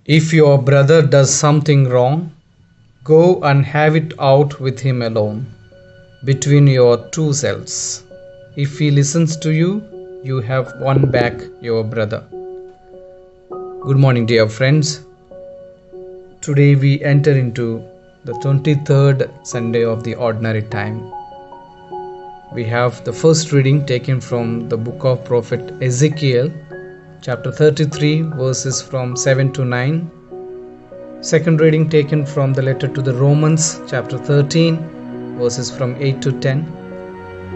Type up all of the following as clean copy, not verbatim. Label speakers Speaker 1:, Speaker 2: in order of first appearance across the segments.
Speaker 1: If your brother does something wrong, go and have it out with him alone, between your two selves. If he listens to you, you have won back your brother. Good morning, dear friends. Today we enter into the 23rd Sunday of the Ordinary Time. We have the first reading taken from the book of Prophet Ezekiel, chapter 33, verses from 7 to 9. Second reading taken from the letter to the Romans, chapter 13, verses from 8 to 10.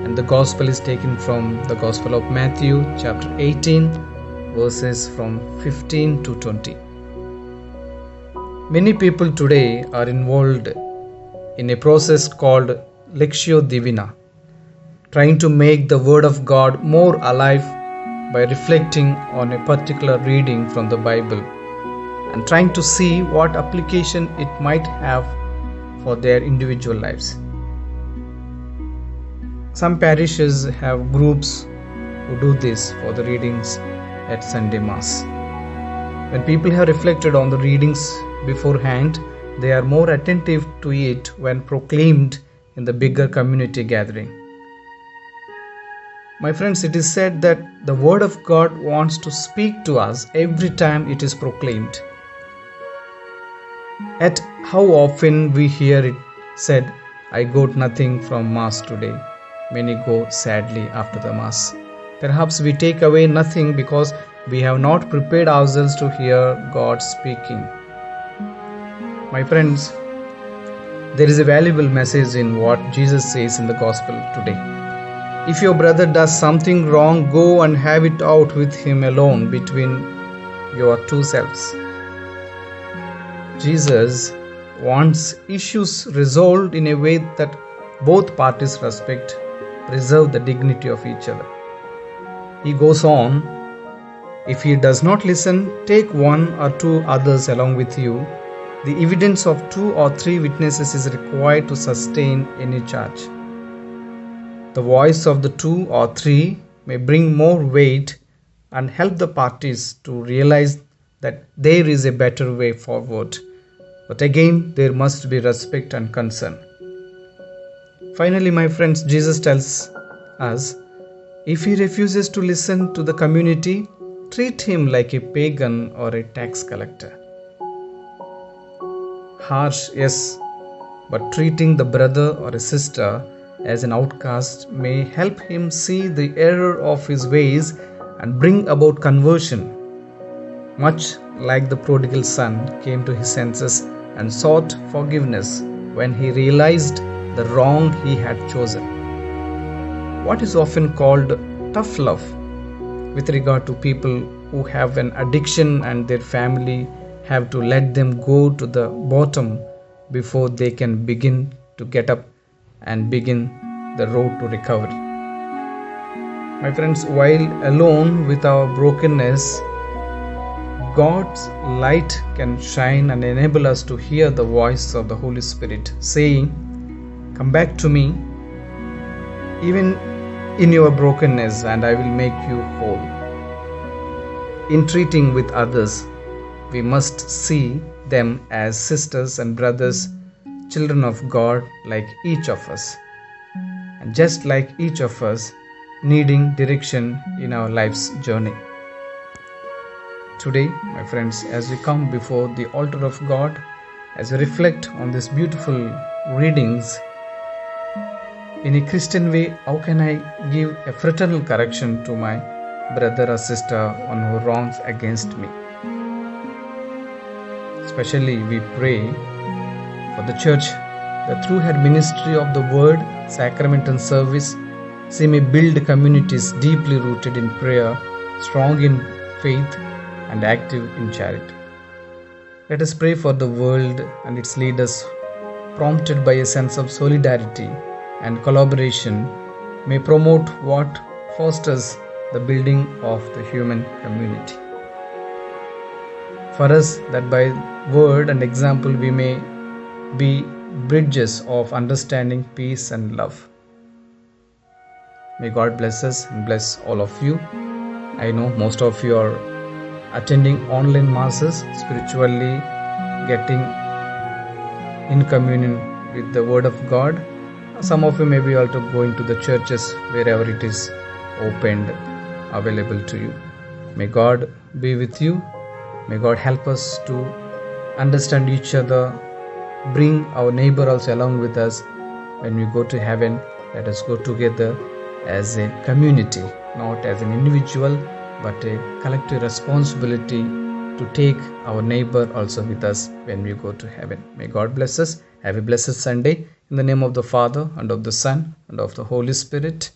Speaker 1: And the Gospel is taken from the Gospel of Matthew, chapter 18, verses from 15 to 20. Many people today are involved in a process called Lectio Divina, trying to make the Word of God more alive by reflecting on a particular reading from the Bible and trying to see what application it might have for their individual lives. Some parishes have groups who do this for the readings at Sunday Mass. When people have reflected on the readings beforehand, they are more attentive to it when proclaimed in the bigger community gathering. My friends, it is said that the Word of God wants to speak to us every time it is proclaimed. Yet, how often we hear it said, "I got nothing from Mass today." Many go sadly after the Mass. Perhaps we take away nothing because we have not prepared ourselves to hear God speaking. My friends, there is a valuable message in what Jesus says in the Gospel today. If your brother does something wrong, go and have it out with him alone between your two selves. Jesus wants issues resolved in a way that both parties respect, preserve the dignity of each other. He goes on, if he does not listen, take one or two others along with you. The evidence of 2 or 3 witnesses is required to sustain any charge. The voice of the 2 or 3 may bring more weight and help the parties to realize that there is a better way forward. But again, there must be respect and concern. Finally, my friends, Jesus tells us, if he refuses to listen to the community, treat him like a pagan or a tax collector. Harsh, yes, but treating the brother or a sister as an outcast may help him see the error of his ways and bring about conversion. Much like the prodigal son came to his senses and sought forgiveness when he realized the wrong he had chosen. What is often called tough love with regard to people who have an addiction and their family have to let them go to the bottom before they can begin to get up and begin the road to recovery. My friends, while alone with our brokenness, God's light can shine and enable us to hear the voice of the Holy Spirit saying, "Come back to me, even in your brokenness, and I will make you whole." In treating with others, we must see them as sisters and brothers, children of God like each of us, and just like each of us, needing direction in our life's journey. Today, my friends, as we come before the altar of God, as we reflect on these beautiful readings, in a Christian way, how can I give a fraternal correction to my brother or sister on who wrongs against me? Especially we pray for the church that through her ministry of the word, sacrament and service, she may build communities deeply rooted in prayer, strong in faith and active in charity. Let us pray for the world and its leaders, prompted by a sense of solidarity and collaboration, may promote what fosters the building of the human community. For us, that by word and example we may be bridges of understanding, peace and love. May God bless us and bless all of you. I know most of you are attending online masses, spiritually getting in communion with the Word of God. Some of you may be also going to the churches wherever it is opened, available to you. May God be with you. May God help us to understand each other, bring our neighbor also along with us. When we go to heaven, let us go together as a community, not as an individual, but a collective responsibility to take our neighbor also with us when we go to heaven. May God bless us. Have a blessed Sunday. In the name of the Father, and of the Son, and of the Holy Spirit.